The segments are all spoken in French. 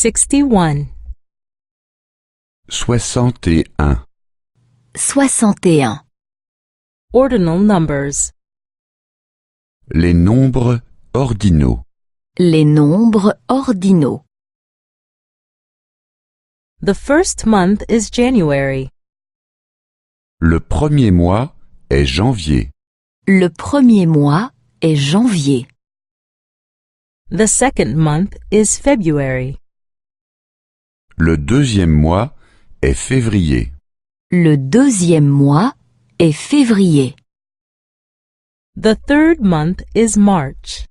61. 61. 61. Ordinal numbers. Les nombres ordinaux. Les nombres ordinaux. The first month is January. Le premier mois est janvier. Le premier mois est janvier. The second month is February. Le deuxième mois est février. Le deuxième mois est février. The third month is March.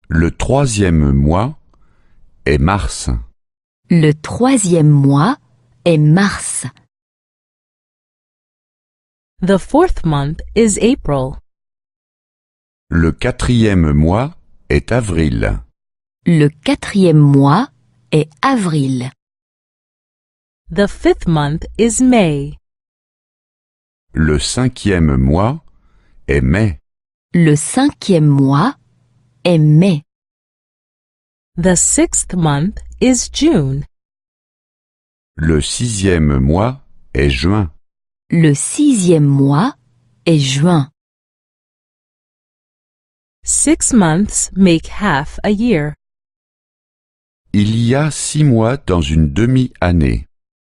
Le troisième mois est mars. Le troisième mois est mars. The fourth month is April. Le quatrième mois est avril. Le quatrième mois est avril. The fifth month is May. Le cinquième mois est mai. Le cinquième mois est mai. The sixth month is June. Le sixième mois est juin. Le sixième mois est juin. 6 months make half a year. Il y a 6 mois dans une demi-année.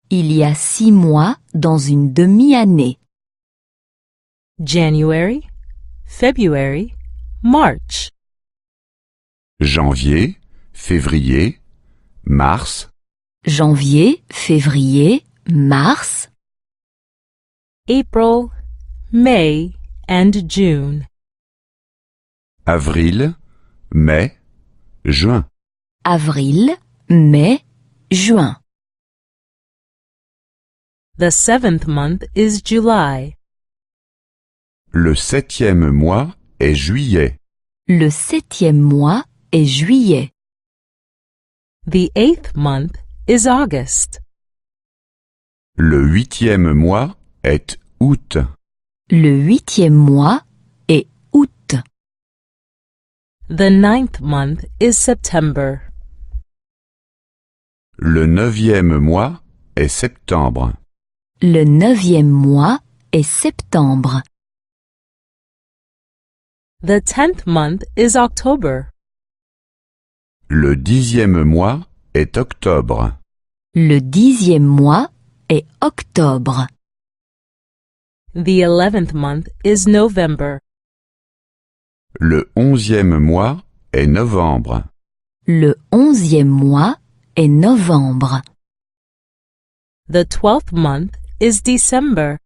Il y a 6 mois dans une demi-année. January, February, March. Janvier, février, mars, Janvier, février, mars, April, May, and June. avril, mai, juin. avril, mai, juin. The seventh month is July. Le septième mois est juillet. Le septième mois est juillet. The eighth month is August. Le huitième mois est août. Le huitième mois est août. The ninth month is September. Le neuvième mois est septembre. Le neuvième mois est septembre. The 10th month is October. Le dixième mois est octobre. Le dixième mois est octobre. The 11th month is November. Le onzième mois est novembre. Le onzième mois est novembre. The 12th month is December.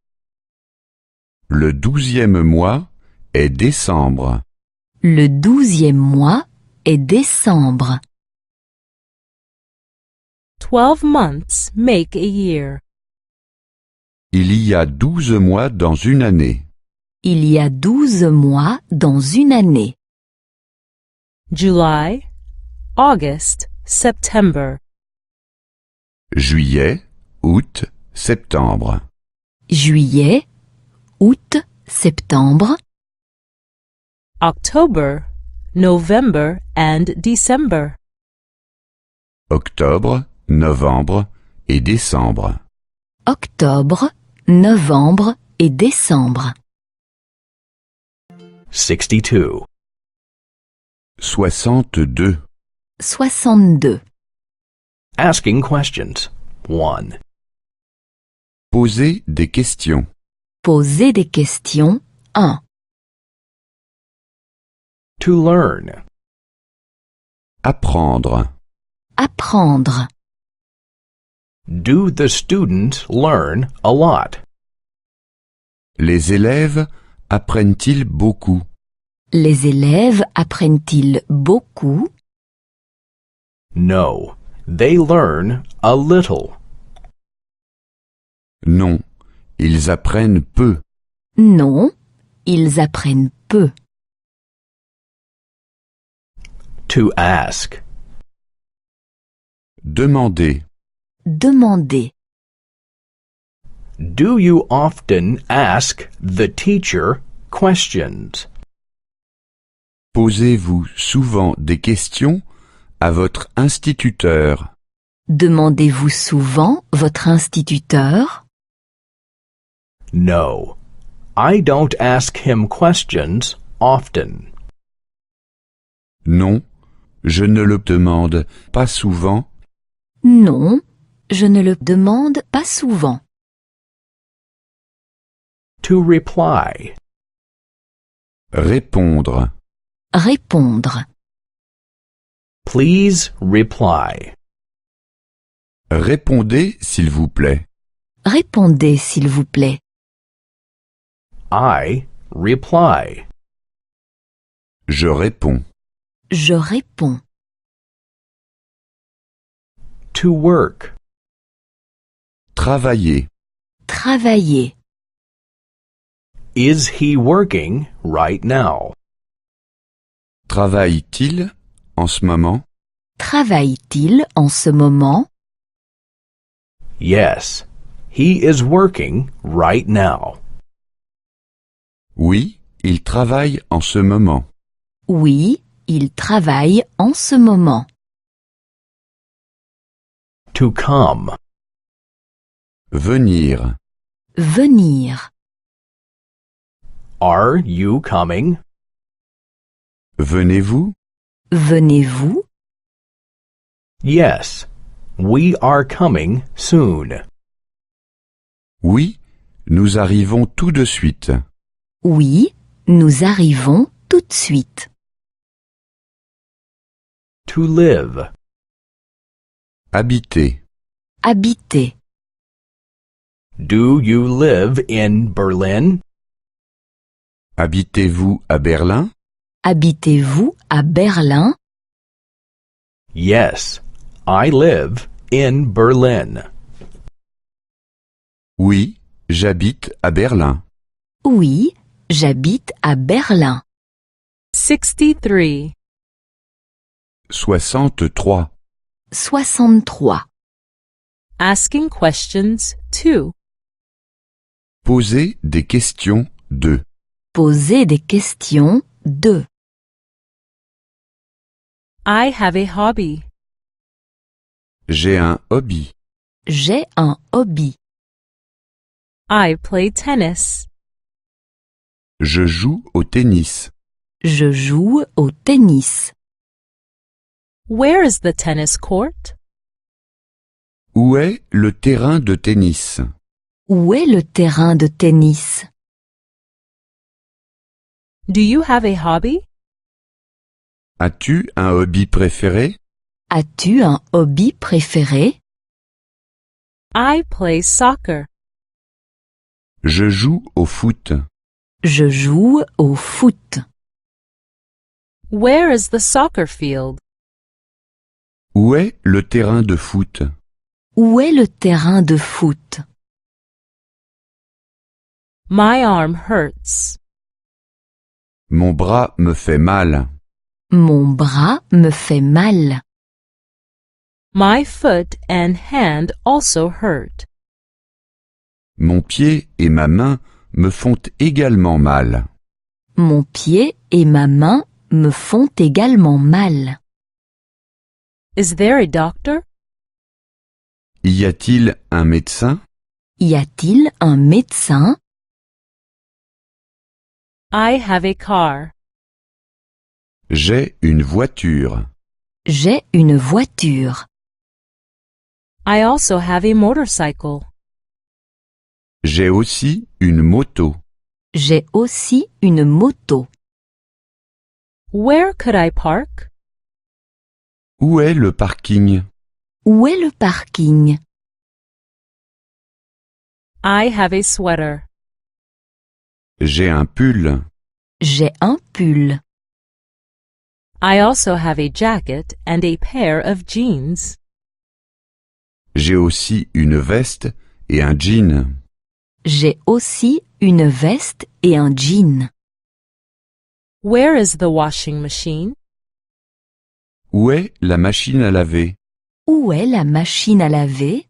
Le douzième mois est décembre. Le douzième mois est décembre. 12 months make a year. Il y a 12 mois dans une année. Il y a 12 mois dans une année. July, August, September. Juillet, août, septembre. Juillet, août, septembre. October, November, and December. Octobre, novembre et décembre. Octobre, novembre et décembre. 62. 62. 62. Asking questions. 1. Poser des questions. Poser des questions. 1. To learn. Apprendre. Apprendre. Do the students learn a lot? Les élèves apprennent-ils beaucoup? Les élèves apprennent-ils beaucoup? No, they learn a little. Non, ils apprennent peu. Non, ils apprennent peu. To ask. Demander. Demander. Do you often ask the teacher questions? Posez-vous souvent des questions à votre instituteur? Demandez-vous souvent votre instituteur? No. I don't ask him questions often. Non, je ne le demande pas souvent. Non, je ne le demande pas souvent. To reply. Répondre. Répondre. Please reply. Répondez, s'il vous plaît. Répondez, s'il vous plaît. I reply. Je réponds. Je réponds. To work. Travailler. Travailler. Is he working right now? Travaille-t-il en ce moment? Travaille-t-il en ce moment? Yes, he is working right now. Oui, il travaille en ce moment. Oui, il travaille en ce moment. To come. Venir. Venir. Are you coming? Venez-vous? Venez-vous? Yes, we are coming soon. Oui, nous arrivons tout de suite. Oui, nous arrivons tout de suite. To live. Habiter. Habiter. Do you live in Berlin? Habitez-vous à Berlin? Habitez-vous à Berlin? Yes, I live in Berlin. Oui, j'habite à Berlin. Oui, j'habite à Berlin. 63. 63. 63. Asking questions 2. Posez des questions 2. Posez des questions 2. I have a hobby. J'ai un hobby. J'ai un hobby. I play tennis. Je joue au tennis. Je joue au tennis. Where is the tennis court? Où est le terrain de tennis? Où est le terrain de tennis? Do you have a hobby? As-tu un hobby préféré? As-tu un hobby préféré? I play soccer. Je joue au foot. Je joue au foot. Where is the soccer field? Où est le terrain de foot? Où est le terrain de foot? My arm hurts. Mon bras me fait mal. Mon bras me fait mal. My foot and hand also hurt. Mon pied et ma main me font également mal. Mon pied et ma main me font également mal. Is there a doctor? Y a-t-il un médecin? Y a-t-il un médecin? I have a car. J'ai une voiture. J'ai une voiture. I also have a motorcycle. J'ai aussi une moto. J'ai aussi une moto. Where could I park? Où est le parking? Où est le parking? I have a sweater. J'ai un pull. J'ai un pull. I also have a jacket and a pair of jeans. J'ai aussi une veste et un jean. J'ai aussi une veste et un jean. Where is the washing machine? Où est la machine à laver? Où est la machine à laver?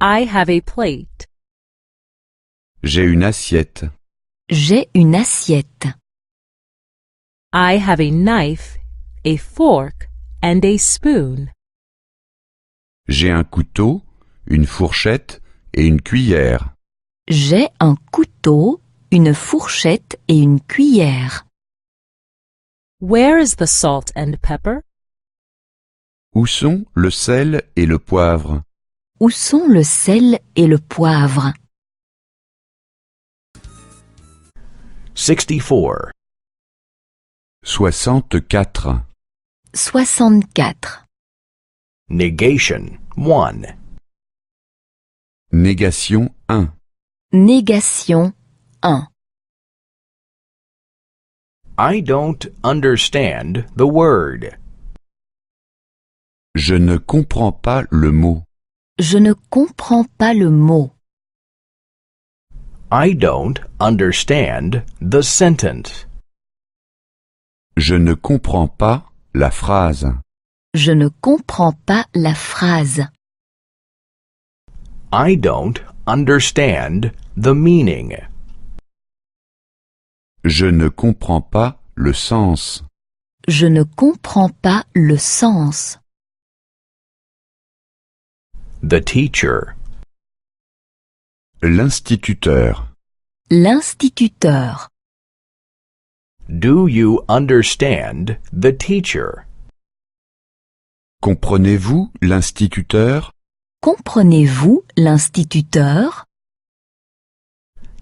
I have a plate. J'ai une assiette. J'ai une assiette. I have a knife, a fork, and a spoon. J'ai un couteau, une fourchette et une cuillère. J'ai un couteau, une fourchette et une cuillère. Where is the salt and pepper? Où sont le sel et le poivre? Où sont le sel et le poivre? 64. 64. 64. Negation 1. Négation 1. Négation 1. I don't understand the word. Je ne comprends pas le mot. Je ne comprends pas le mot. I don't understand the sentence. Je ne comprends pas la phrase. Je ne comprends pas la phrase. I don't understand the meaning. Je ne comprends pas le sens. Je ne comprends pas le sens. The teacher. L'instituteur. L'instituteur. Do you understand the teacher? Comprenez-vous l'instituteur? Comprenez-vous l'instituteur?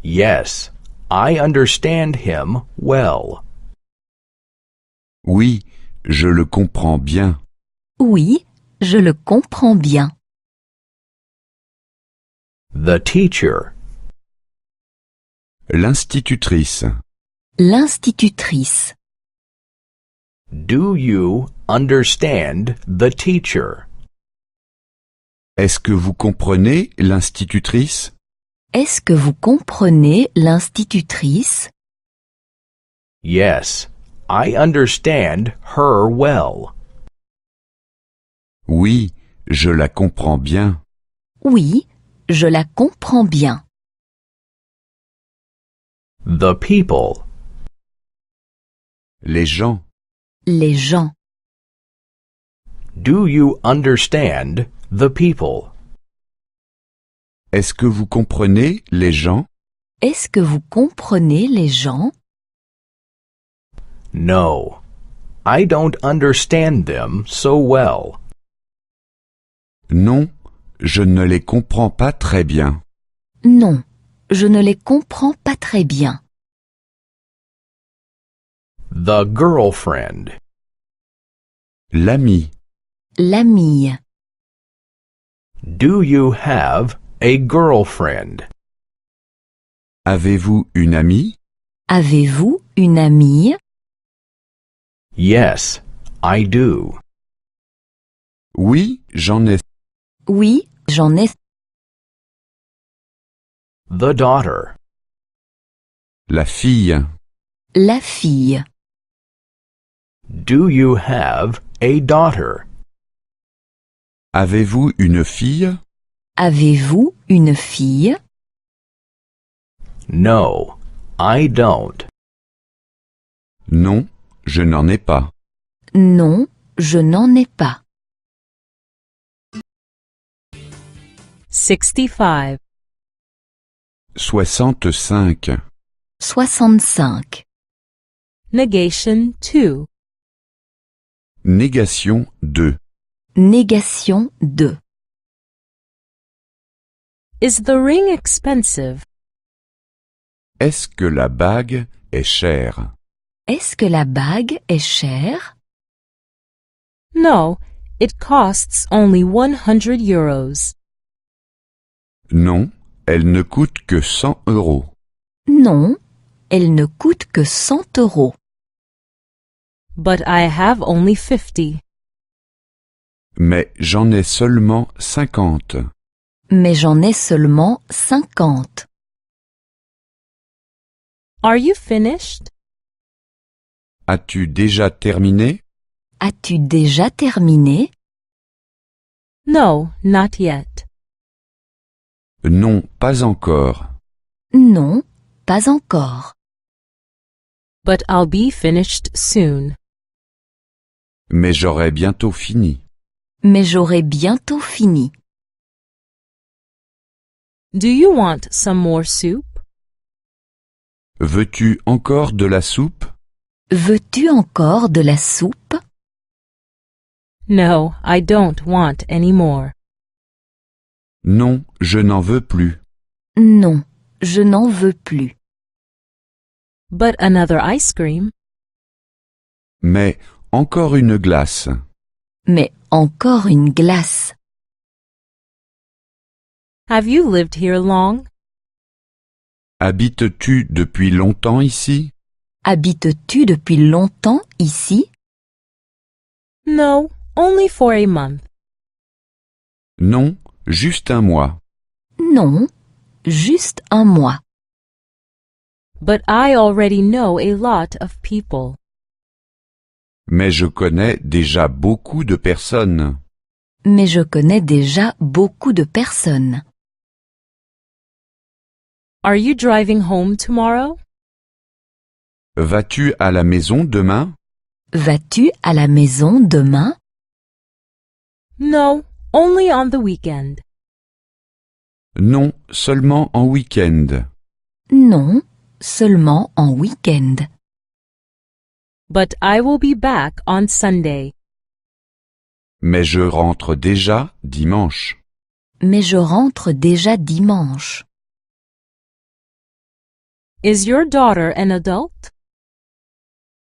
Yes, I understand him well. Oui, je le comprends bien. Oui, je le comprends bien. The teacher. L'institutrice. L'institutrice. Do you understand the teacher? Est-ce que vous comprenez l'institutrice? Est-ce que vous comprenez l'institutrice? Yes, I understand her well. Oui, je la comprends bien. Oui, je la comprends bien. The people. Les gens. Les gens. Do you understand the people? Est-ce que vous comprenez les gens? Est-ce que vous comprenez les gens? No, I don't understand them so well. Non, je ne les comprends pas très bien. Non, je ne les comprends pas très bien. The girlfriend. L'ami. L'amie. Do you have a girlfriend? Avez-vous une amie? Avez-vous une amie? Yes, I do. Oui, j'en ai. Oui, j'en ai. The daughter. La fille. La fille. Do you have a daughter? Avez-vous une fille? Avez-vous une fille? No, I don't. Non, je n'en ai pas. Non, je n'en ai pas. 65. 65. 65. Negation 2. Négation 2. Négation 2. Is the ring expensive? Est-ce que la bague est chère? Est-ce que la bague est chère? No, it costs only 100 euros. Non, elle ne coûte que 100 euros. Non, elle ne coûte que 100 euros. But I have only 50. Mais j'en ai seulement 50. Mais j'en ai seulement 50. Are you finished? As-tu déjà terminé? As-tu déjà terminé? No, not yet. Non, pas encore. Non, pas encore. But I'll be finished soon. Mais j'aurai bientôt fini. Mais j'aurai bientôt fini. Do you want some more soup? Veux-tu encore de la soupe? Veux-tu encore de la soupe? No, I don't want any more. Non, je n'en veux plus. Non, je n'en veux plus. But another ice cream? Mais encore une glace. Mais encore une glace. Have you lived here long? Habites-tu depuis longtemps ici? Habites-tu depuis longtemps ici? No, only for a month. Non, juste un mois. Non, juste un mois. But I already know a lot of people. Mais je connais déjà beaucoup de personnes. Mais je connais déjà beaucoup de personnes. Are you driving home tomorrow? Vas-tu à la maison demain? Vas-tu à la maison demain? No, only on the weekend. Non, seulement en week-end. Non, seulement en week-end. But I will be back on Sunday. Mais je rentre déjà dimanche. Mais je rentre déjà dimanche. Is your daughter an adult?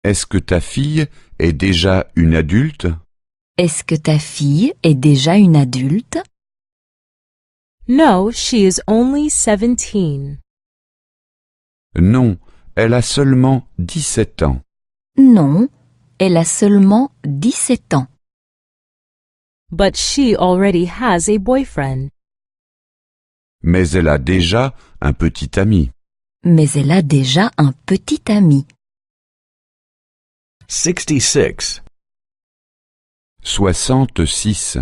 Est-ce que ta fille est déjà une adulte? Est-ce que ta fille est déjà une adulte? No, she is only 17. Non, elle a seulement 17 ans. Non, elle a seulement 17 ans. But she already has a boyfriend. Mais elle a déjà un petit ami. Mais elle a déjà un petit ami. 66. 66.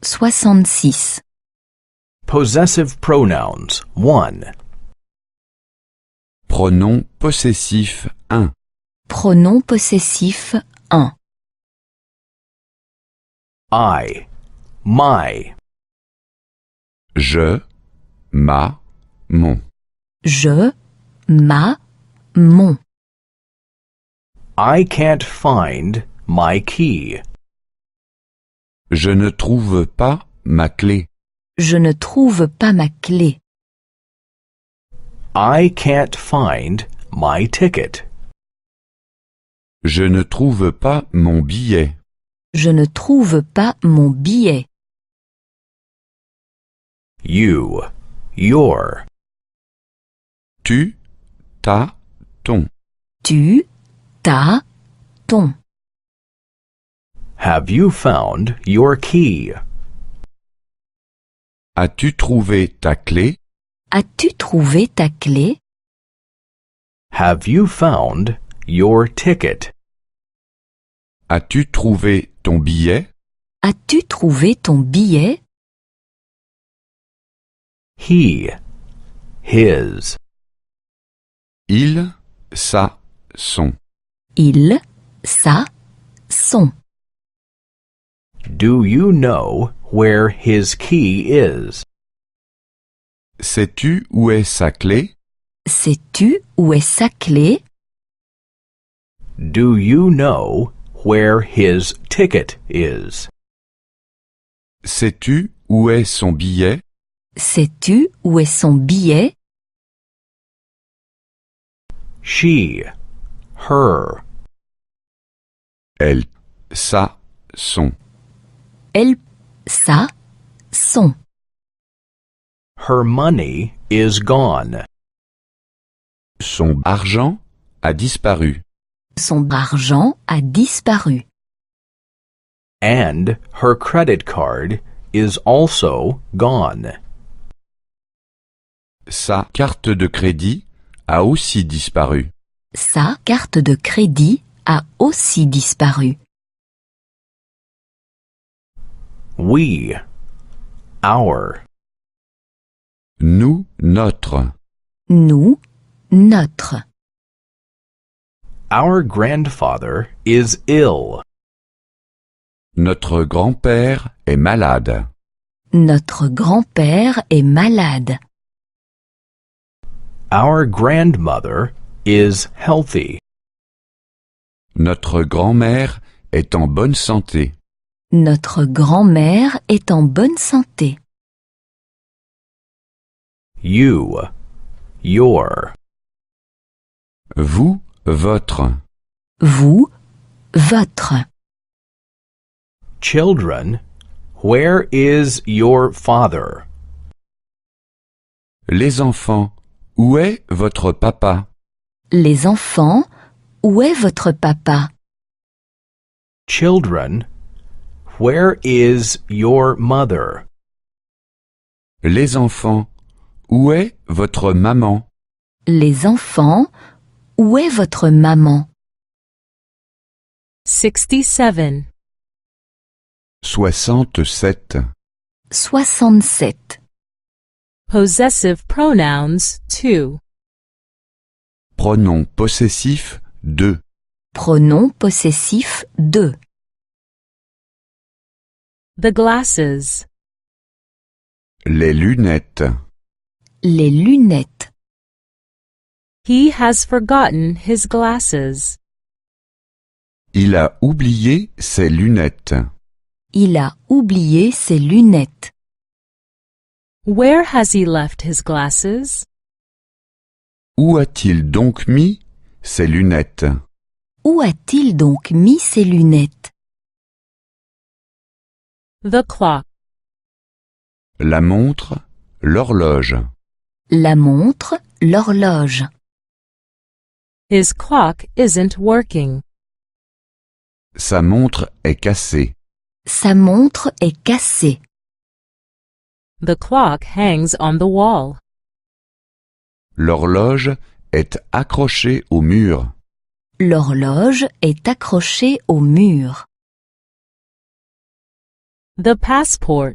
66. Possessive pronouns 1. Pronom possessif 1. Pronom possessif 1. I, my. Je, ma, mon. Je, ma, mon. I can't find my key. Je ne trouve pas ma clé. Je ne trouve pas ma clé. I can't find my ticket. Je ne trouve pas mon billet. Je ne trouve pas mon billet. You, your. Tu, ta, ton. Tu, ta, ton. Have you found your key? As-tu trouvé ta clé? As-tu trouvé ta clé? Have you found your ticket? As-tu trouvé ton billet? As-tu trouvé ton billet? He, his. Il, sa, son. Il, sa, son. Do you know where his key is? Sais-tu où est sa clé? Sais-tu où est sa clé? Do you know where his ticket is? Sais-tu où est son billet? Sais-tu où est son billet? She, her. Elle, sa, son. Elle, sa, son. Her money is gone. Son argent a disparu. Son argent a disparu. And her credit card is also gone. Sa carte de crédit a aussi disparu. Sa carte de crédit a aussi disparu. We, our. Nous, notre. Nous, notre. Our grandfather is ill. Notre grand-père est malade. Notre grand-père est malade. Our grandmother is healthy. Notre grand-mère est en bonne santé. Notre grand-mère est en bonne santé. You, your. Vous, votre. Vous, votre. Children, where is your father? Les enfants, où est votre papa? Les enfants, où est votre papa? Children, where is your mother? Les enfants, où est votre maman? Les enfants, où est votre maman? 67. 67. 67. Possessive pronouns 2. Pronom possessif 2. Pronom possessif 2. The glasses. Les lunettes. Les lunettes. He has forgotten his glasses. Il a oublié ses lunettes. Il a oublié ses lunettes. Where has he left his glasses? Où a-t-il donc mis ses lunettes? Où a-t-il donc mis ses lunettes? The clock. La montre, l'horloge. La montre, l'horloge. His clock isn't working. Sa montre est cassée. Sa montre est cassée. The clock hangs on the wall. L'horloge est accrochée au mur. L'horloge est accrochée au mur. The passport.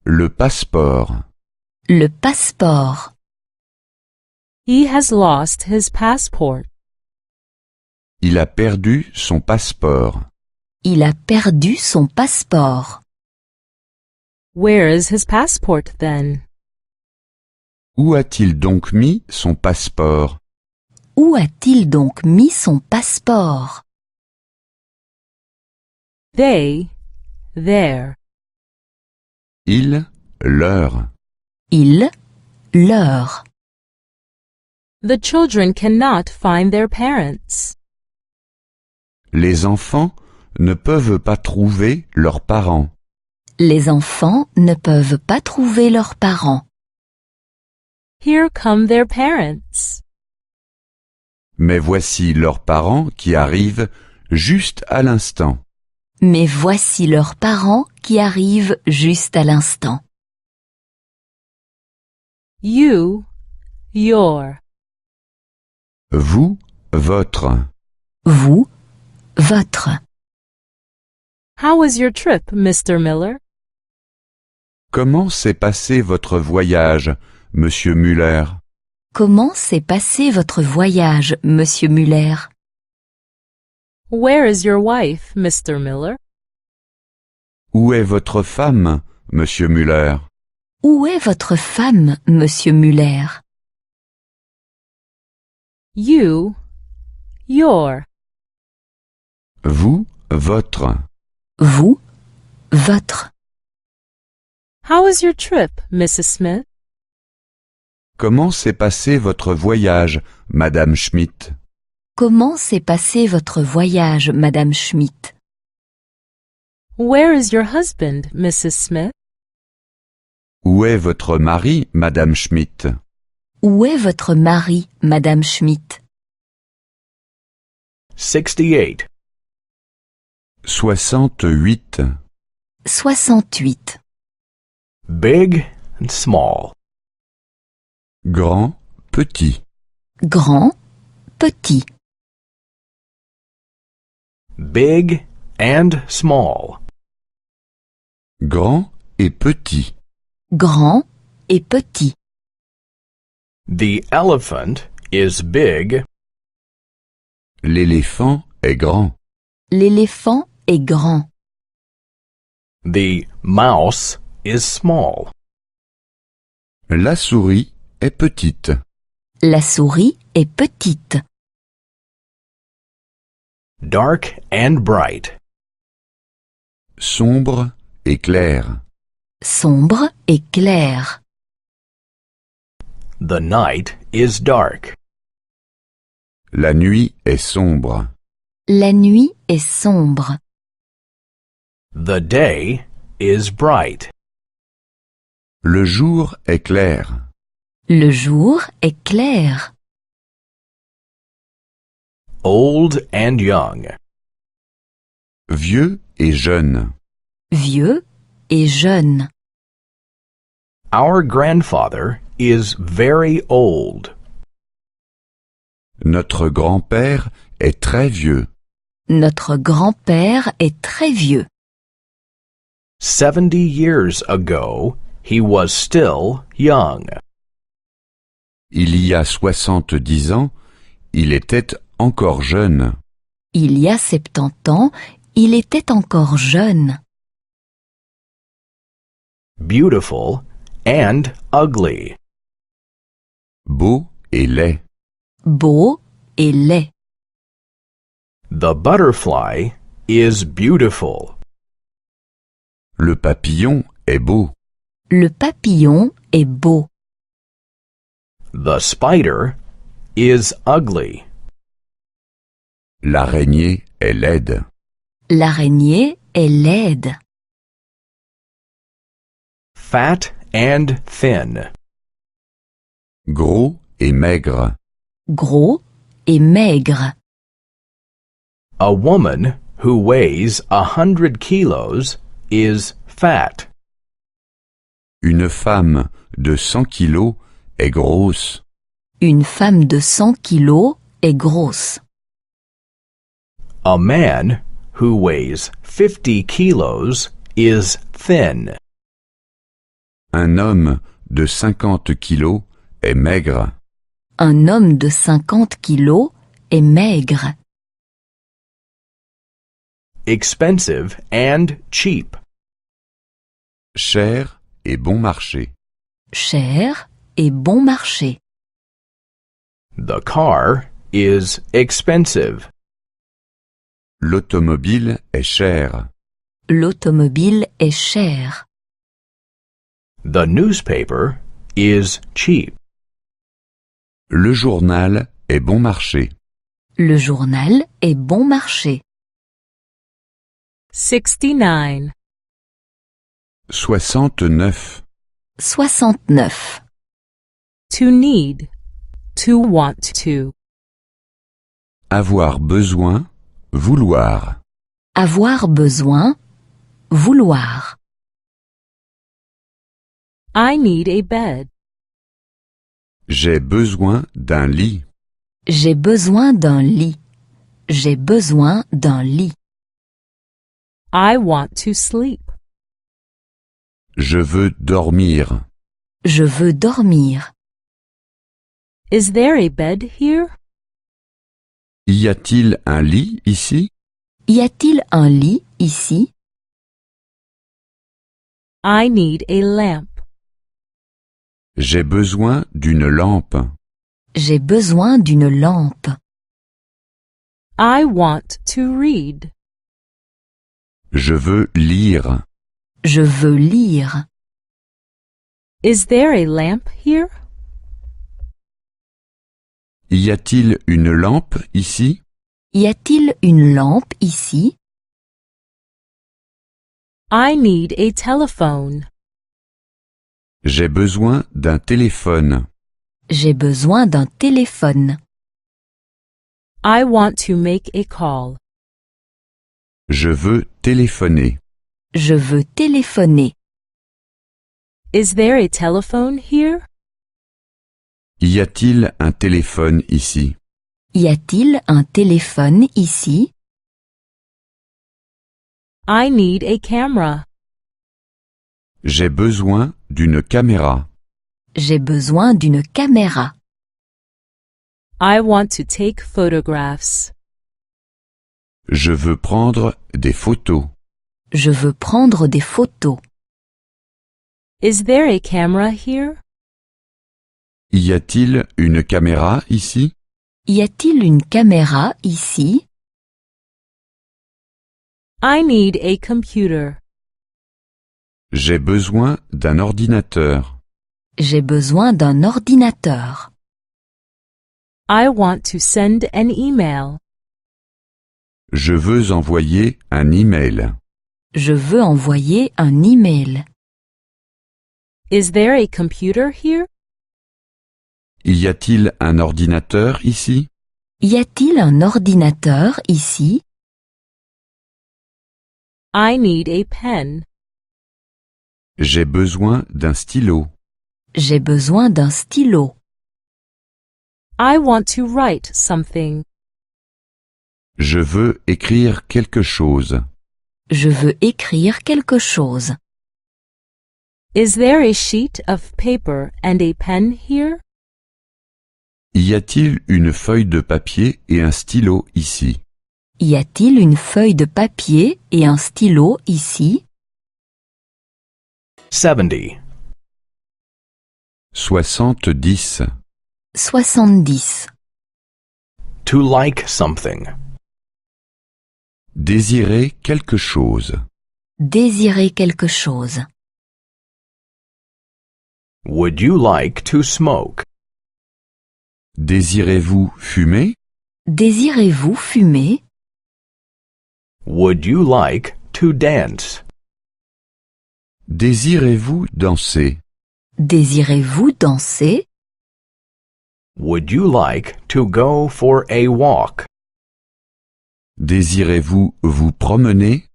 Le passeport. Le passeport. He has lost his passport. Il a perdu son passeport. Il a perdu son passeport. Where is his passport then? Où a-t-il donc mis son passeport? Où a-t-il donc mis son passeport? They, there. Il, leur. Il, leur. The children cannot find their parents. Les enfants ne peuvent pas trouver leurs parents. Les enfants ne peuvent pas trouver leurs parents. Here come their parents. Mais voici leurs parents qui arrivent juste à l'instant. Mais voici leurs parents qui arrivent juste à l'instant. You, your. Vous, votre. Vous, votre. How was your trip, Mr. Miller? Comment s'est passé votre voyage, Monsieur Muller? Comment s'est passé votre voyage, Monsieur Muller? Where is your wife, Mr. Miller? Où est votre femme, Monsieur Muller? Où est votre femme, Monsieur Muller? You, your. Vous, votre. Vous, votre. How was your trip, Mrs. Smith? Comment s'est passé votre voyage, Madame Schmidt? Comment s'est passé votre voyage, Madame Schmidt? Where is your husband, Mrs. Smith? Où est votre mari, Madame Schmidt? Où est votre mari, Madame Schmidt? 68. 68. 68. Big and small. Grand, petit. Grand, petit. Big and small. Grand et petit. Grand et petit. The elephant is big. L'éléphant est grand. L'éléphant est grand. The mouse is small. La souris est petite. La souris est petite. Dark and bright. Sombre et clair. Sombre et clair. The night is dark. La nuit est sombre. La nuit est sombre. The day is bright. Le jour est clair. Le jour est clair. Old and young. Vieux et jeune. Vieux et jeune. Our grandfather is very old. Notre grand-père est très vieux. Notre grand-père est très vieux. 70 years ago, he was still young. Il y a 70 ans, il était encore jeune. Il y a 70 ans, il était encore jeune. Beautiful and ugly. Beau et laid. Beau et laid. The butterfly is beautiful. Le papillon est beau. Le papillon est beau. The spider is ugly. L'araignée est laide. L'araignée est laide. Fat and thin. Gros et maigre. Gros et maigre. A woman who weighs 100 kilos is fat. Une femme de 100 kilos est grosse. Une femme de 100 kilos est grosse. A man who weighs 50 kilos is thin. Un homme de 50 kilos est maigre. Un homme de 50 kilos est maigre. Expensive and cheap. Cher et bon marché. Cher et bon marché. The car is expensive. L'automobile est chère. L'automobile est chère. The newspaper is cheap. Le journal est bon marché. Le journal est bon marché. 69. 69. 69. To need. To want to. Avoir besoin, vouloir. Avoir besoin. Vouloir. I need a bed. J'ai besoin d'un lit. J'ai besoin d'un lit. J'ai besoin d'un lit. I want to sleep. Je veux dormir. Je veux dormir. Is there a bed here? Y a-t-il un lit ici? Y a-t-il un lit ici? I need a lamp. J'ai besoin d'une lampe. J'ai besoin d'une lampe. I want to read. Je veux lire. Je veux lire. Is there a lamp here? Y a-t-il une lampe ici? Y a-t-il une lampe ici? I need a telephone. J'ai besoin d'un téléphone. J'ai besoin d'un téléphone. I want to make a call. Je veux téléphoner. Je veux téléphoner. Is there a telephone here? Y a-t-il un téléphone ici? Y a-t-il un téléphone ici? I need a camera. J'ai besoin d'une caméra. J'ai besoin d'une caméra. I want to take photographs. Je veux prendre des photos. Je veux prendre des photos. Is there a camera here? Y a-t-il une caméra ici? Y a-t-il une caméra ici? I need a computer. J'ai besoin d'un ordinateur. J'ai besoin d'un ordinateur. I want to send an email. Je veux envoyer un email. Je veux envoyer un email. Is there a computer here? Y a-t-il un ordinateur ici? Y a-t-il un ordinateur ici? I need a pen. J'ai besoin d'un stylo. J'ai besoin d'un stylo. I want to write something. Je veux écrire quelque chose. Je veux écrire quelque chose. Is there a sheet of paper and a pen here? Y a-t-il une feuille de papier et un stylo ici? Y a-t-il une feuille de papier et un stylo ici? 70. 70. 70. To like something. Désirer quelque chose. Désirer quelque chose. Would you like to smoke? Désirez-vous fumer? Désirez-vous fumer? Would you like to dance? Désirez-vous danser? Désirez-vous danser? Would you like to go for a walk? Désirez-vous vous promener?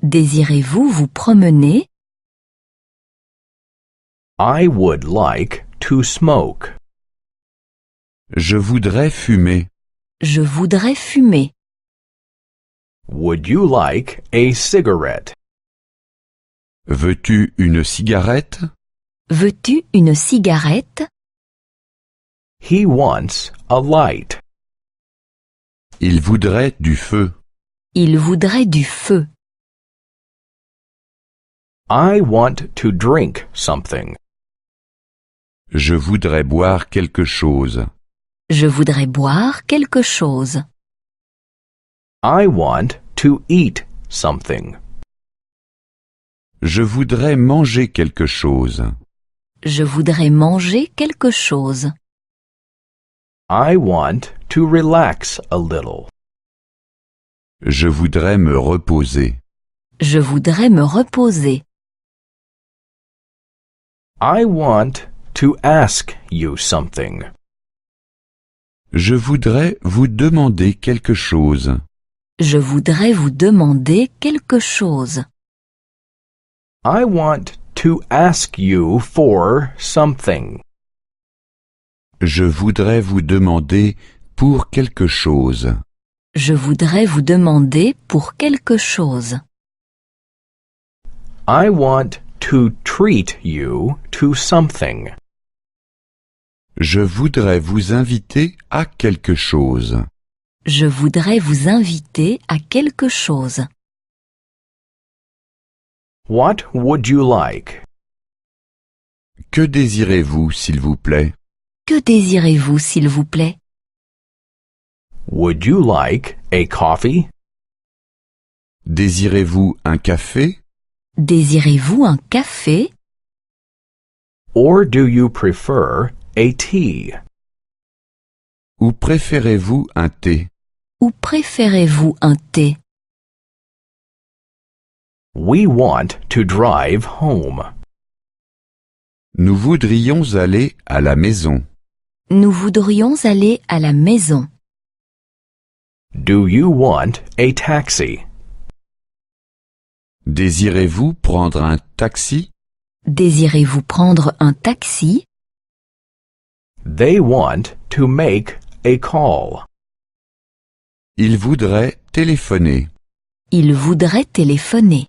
Désirez-vous vous promener? I would like to smoke. Je voudrais fumer. Je voudrais fumer. Would you like a cigarette? Veux-tu une cigarette? Veux-tu une cigarette? He wants a light. Il voudrait du feu. Il voudrait du feu. I want to drink something. Je voudrais boire quelque chose. Je voudrais boire quelque chose. I want to eat something. Je voudrais manger quelque chose. Je voudrais manger quelque chose. I want to relax a little. Je voudrais me reposer. Je voudrais me reposer. I want to ask you something. Je voudrais vous demander quelque chose. Je voudrais vous demander quelque chose. I want to ask you for something. Je voudrais vous demander pour quelque chose. Je voudrais vous demander pour quelque chose. I want to treat you to something. Je voudrais vous inviter à quelque chose. Je voudrais vous inviter à quelque chose. What would you like? Que désirez-vous, s'il vous plaît? Que désirez-vous, s'il vous plaît? Would you like a coffee? Désirez-vous un café? Désirez-vous un café? Or do you prefer a tea? Ou préférez-vous un thé? Ou préférez-vous un thé? We want to drive home. Nous voudrions aller à la maison. Nous voudrions aller à la maison. Do you want a taxi? Désirez-vous prendre un taxi? Désirez-vous prendre un taxi? They want to make a call. Il voudrait téléphoner. Il voudrait téléphoner.